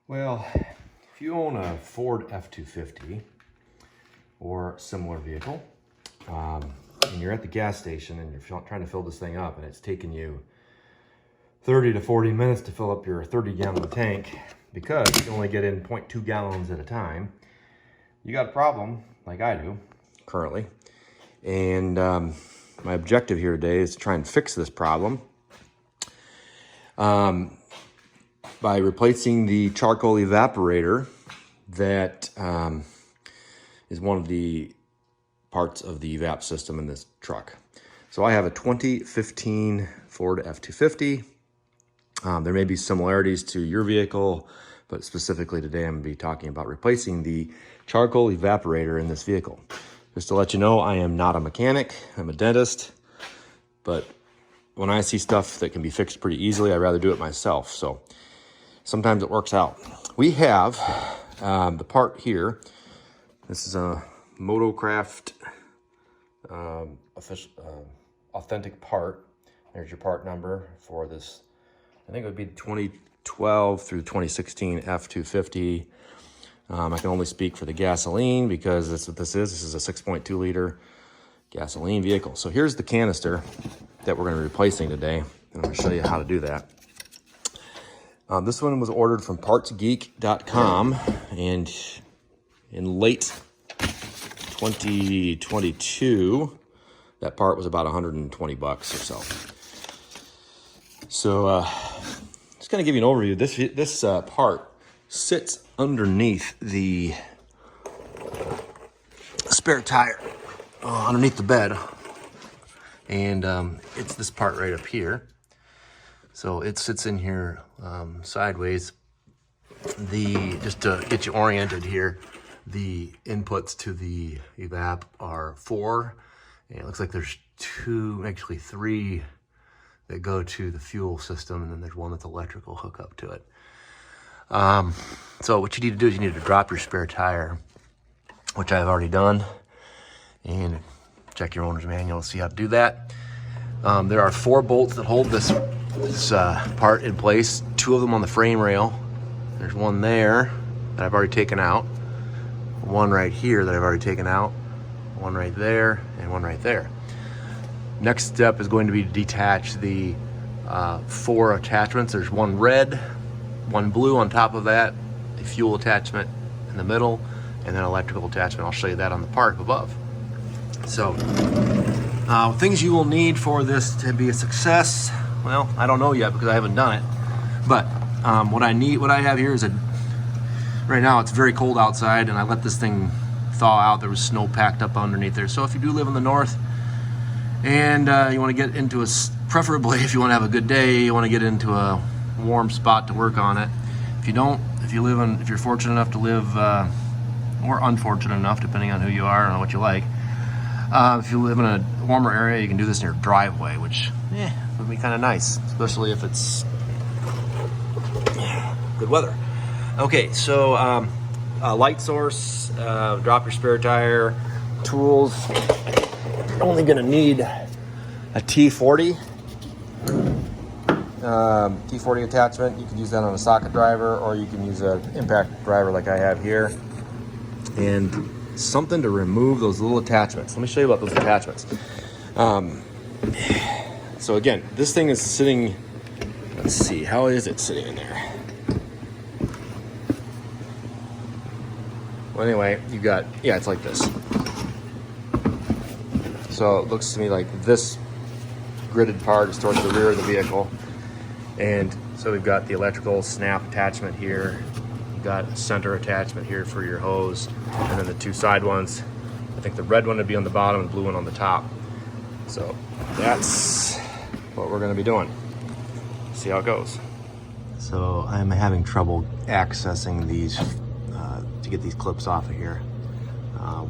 Well, if you own a Ford F-250 or similar vehicle, and you're at the gas station and you're trying to fill this thing up and it's taking you 30 to 40 minutes to fill up your 30-gallon tank because you can only get in 0.2 gallons at a time, you got a problem like I do currently. And my objective here today is to try and fix this problem by replacing the charcoal evaporator that is one of the parts of the evap system in this truck. So I have a 2015 Ford F-250. There may be similarities to your vehicle, but specifically today I'm going to be talking about replacing the charcoal evaporator in this vehicle. Just to let you know, I am not a mechanic, I'm a dentist, but when I see stuff that can be fixed pretty easily, I'd rather do it myself. So sometimes it works out. We have the part here. This is a Motorcraft authentic part. There's your part number for this. I think it would be 2012 through 2016 F-250. I can only speak for the gasoline because that's what this is. This is a 6.2 liter gasoline vehicle. So here's the canister that we're going to be replacing today. And I'm going to show you how to do that. This one was ordered from partsgeek.com, and in late 2022, that part was about 120 bucks or so. So just kind of give you an overview. This part sits underneath the spare tire, underneath the bed, and it's this part right up here. So it sits in here sideways. Just to get you oriented here, the inputs to the evap are 4, and it looks like there's 2, actually 3 that go to the fuel system, and then there's one that's electrical hookup to it. So what you need to do is you need to drop your spare tire, which I've already done, and check your owner's manual to see how to do that. There are 4 bolts that hold this part in place, 2 of them on the frame rail. There's one there that I've already taken out, one right here that I've already taken out, one right there, and one right there. Next step is going to be to detach the 4 attachments. There's one red, one blue on top of that, a fuel attachment in the middle, and then electrical attachment. I'll show you that on the part above. So things you will need for this to be a success, well, I don't know yet because I haven't done it, but what I have here is right now it's very cold outside, and I let this thing thaw out. There was snow packed up underneath there. So if you do live in the north and you want to get into preferably if you want to have a good day, you want to get into a warm spot to work on it. If you don't, if you're fortunate enough to live, or unfortunate enough, depending on who you are and what you like, if you live in a warmer area, you can do this in your driveway, which would be kind of nice, especially if it's good weather. Okay, so a light source, drop your spare tire, tools. You're only going to need a T40 attachment. You can use that on a socket driver, or you can use an impact driver like I have here, and something to remove those little attachments. Let me show you about those attachments. So again, this thing is sitting, let's see, how is it sitting in there? Well, anyway, you got, it's like this. So it looks to me like this gridded part is towards the rear of the vehicle. And so we've got the electrical snap attachment here. You've got a center attachment here for your hose. And then the 2 side ones. I think the red one would be on the bottom and the blue one on the top. So that's what we're gonna be doing. See how it goes. So I'm having trouble accessing these, to get these clips off of here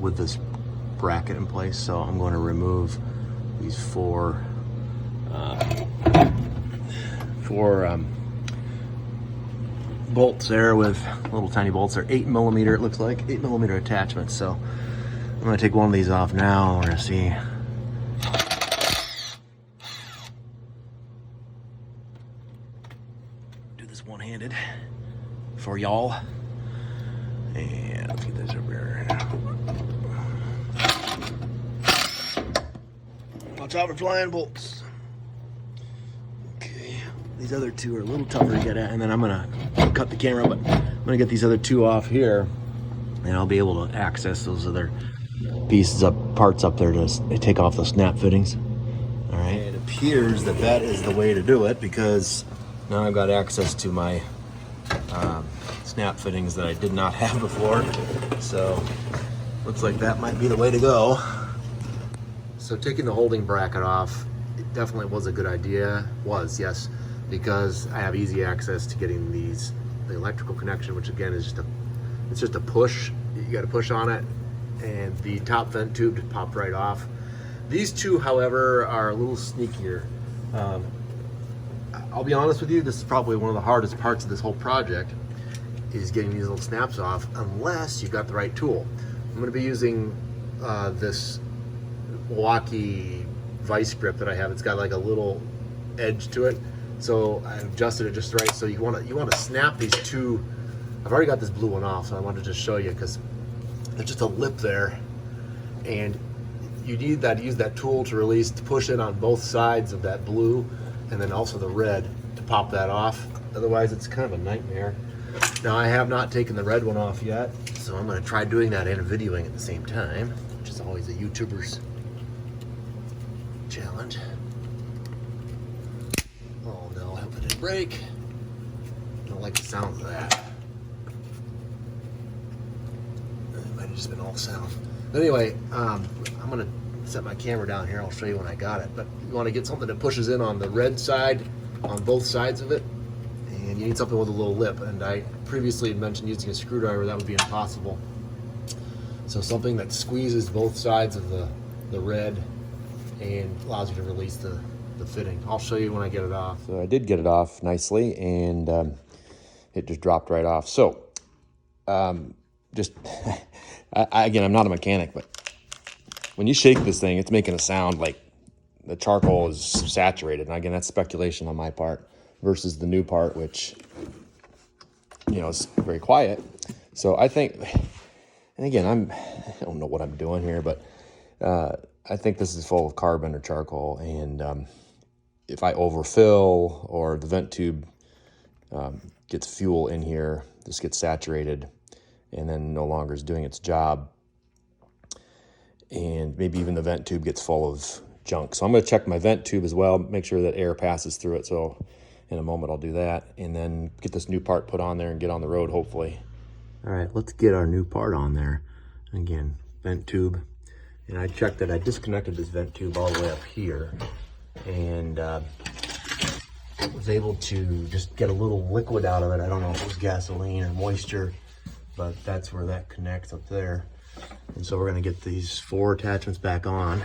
with this bracket in place. So I'm going to remove these 4 bolts there with little tiny bolts. They're 8mm, it looks like 8mm attachments. So I'm going to take one of these off now. We're going to see. Do this one-handed. for y'all. And let's get this over here. Watch out for flying bolts. Okay, these other two are a little tougher to get at, and then I'm gonna cut the camera, but I'm gonna get these other two off here, and I'll be able to access those other pieces parts up there to take off those snap fittings. All right. It appears that is the way to do it, because now I've got access to my snap fittings that I did not have before. So looks like that might be the way to go. So taking the holding bracket off, it definitely was a good idea. Yes, because I have easy access to getting the electrical connection, which again is just a push. You got to push on it, and the top vent tube just popped right off. These two, however, are a little sneakier. I'll be honest with you, this is probably one of the hardest parts of this whole project, is getting these little snaps off, unless you've got the right tool. I'm going to be using this Milwaukee vice grip that I have. It's got like a little edge to it, so I adjusted it just right. So you want to snap these two. I've already got this blue one off, so I wanted to just show you, because there's just a lip there, and you need to use that tool to push it on both sides of that blue, and then also the red to pop that off. Otherwise, it's kind of a nightmare. Now, I have not taken the red one off yet, so I'm going to try doing that and videoing at the same time, which is always a YouTuber's challenge. Oh no, I hope it didn't break. I don't like the sound of that. It might have just been all sound. But anyway, I'm going to set my camera down here. I'll show you when I got it. But you want to get something that pushes in on the red side, on both sides of it. And you need something with a little lip. And I previously had mentioned using a screwdriver. That would be impossible. So something that squeezes both sides of the red and allows you to release the fitting. I'll show you when I get it off. So I did get it off nicely, and it just dropped right off. So just again, I'm not a mechanic, but when you shake this thing, it's making a sound like the charcoal is saturated. And again, that's speculation on my part versus the new part, which, you know, is very quiet. So I think, and again, I don't know what I'm doing here, but I think this is full of carbon or charcoal. And if I overfill, or the vent tube gets fuel in here, this gets saturated and then no longer is doing its job. And maybe even the vent tube gets full of junk. So I'm going to check my vent tube as well, make sure that air passes through it. So in a moment I'll do that, and then get this new part put on there and get on the road, hopefully. All right, let's get our new part on there. Again, vent tube. And I checked that I disconnected this vent tube all the way up here, and was able to just get a little liquid out of it. I don't know if it was gasoline or moisture, but that's where that connects up there. And so we're gonna get these 4 attachments back on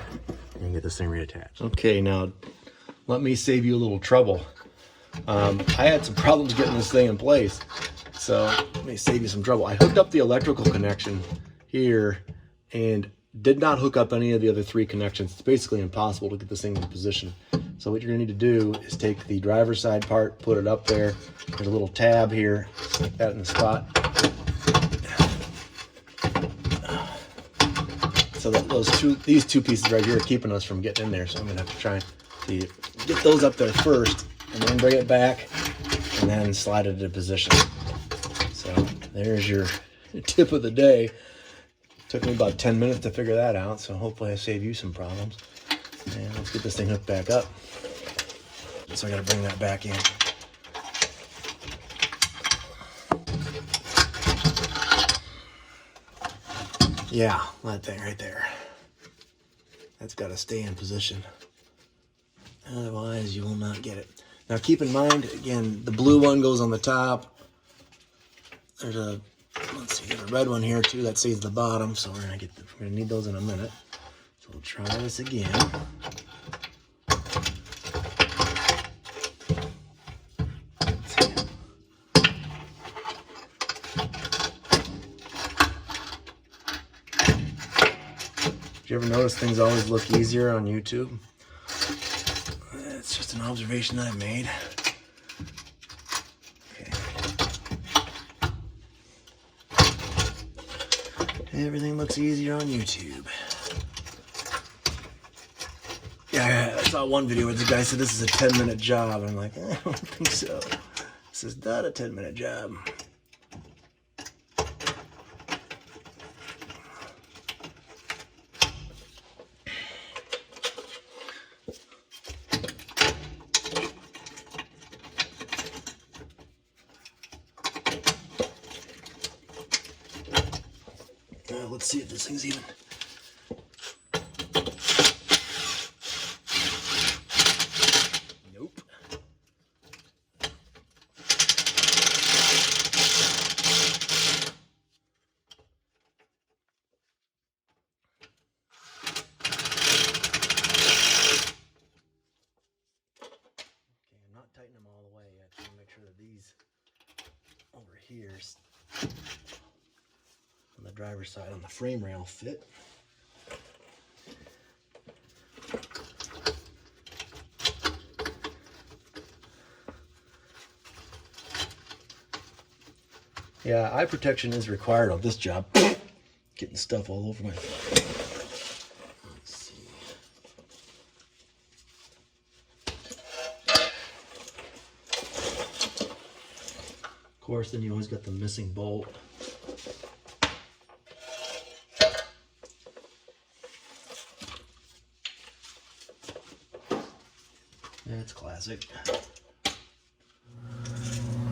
and get this thing reattached. Okay, now let me save you a little trouble. I had some problems getting this thing in place, so let me save you some trouble. I hooked up the electrical connection here and did not hook up any of the other 3 connections. It's basically impossible to get this thing in position. So what you're gonna need to do is take the driver's side part, put it up there. There's a little tab here, stick that in the spot. So that these two pieces right here are keeping us from getting in there. So I'm gonna have to try to get those up there first, and then bring it back, and then slide it into position. So there's your tip of the day. Took me about 10 minutes to figure that out, so hopefully I save you some problems. And let's get this thing hooked back up. So I gotta bring that back in. Yeah, that thing right there. That's gotta stay in position. Otherwise you will not get it. Now keep in mind, again, the blue one goes on the top. There's a, let's see, there's a red one here too that stays at the bottom, so we're gonna need those in a minute. So we'll try this again. You ever notice things always look easier on YouTube? It's just an observation I've made. Okay. Everything looks easier on YouTube. Yeah, I saw one video where the guy said this is a 10-minute job. And I'm like, I don't think so. This is not a 10-minute job. Let's see if this thing's even. Nope. Okay, I'm not tightening them all the way yet. I'm gonna make sure that these over here on the driver's side on the frame rail fit. Yeah, eye protection is required on this job. Getting stuff all over my. Let's see. Of course, then you always got the missing bolt. It's classic.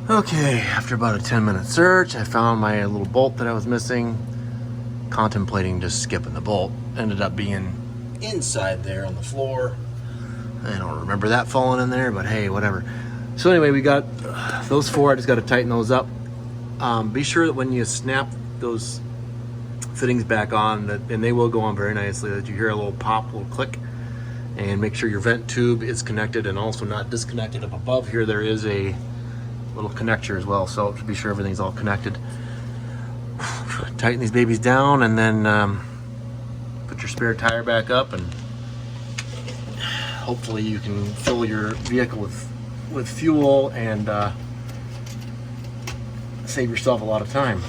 Okay, after about a 10-minute search, I found my little bolt that I was missing. Contemplating just skipping the bolt. Ended up being inside there on the floor. I don't remember that falling in there, but hey, whatever. So anyway, we got those four. I just got to tighten those up. Be sure that when you snap those fittings back on, and they will go on very nicely, that you hear a little pop, a little click. And make sure your vent tube is connected and also not disconnected. Up above here there is a little connector as well, so to be sure everything's all connected. Tighten these babies down and then put your spare tire back up, and hopefully you can fill your vehicle with fuel and save yourself a lot of time.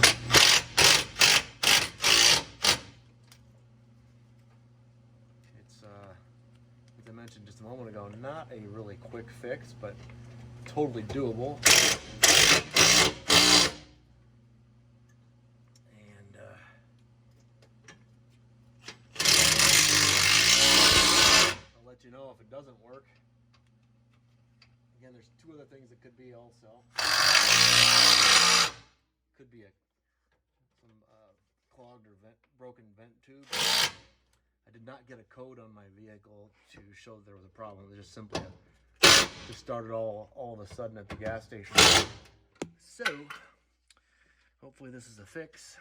As I mentioned just a moment ago, not a really quick fix, but totally doable. And I'll let you know if it doesn't work. Again, there's two other things it could be also. Could be some clogged or broken vent tube. I did not get a code on my vehicle to show that there was a problem. It was just simply just started all of a sudden at the gas station. So hopefully this is a fix,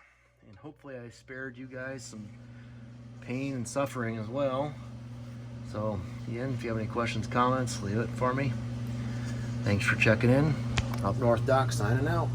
and hopefully I spared you guys some pain and suffering as well. So again, if you have any questions, comments, leave it for me. Thanks for checking in. Up North Doc signing out.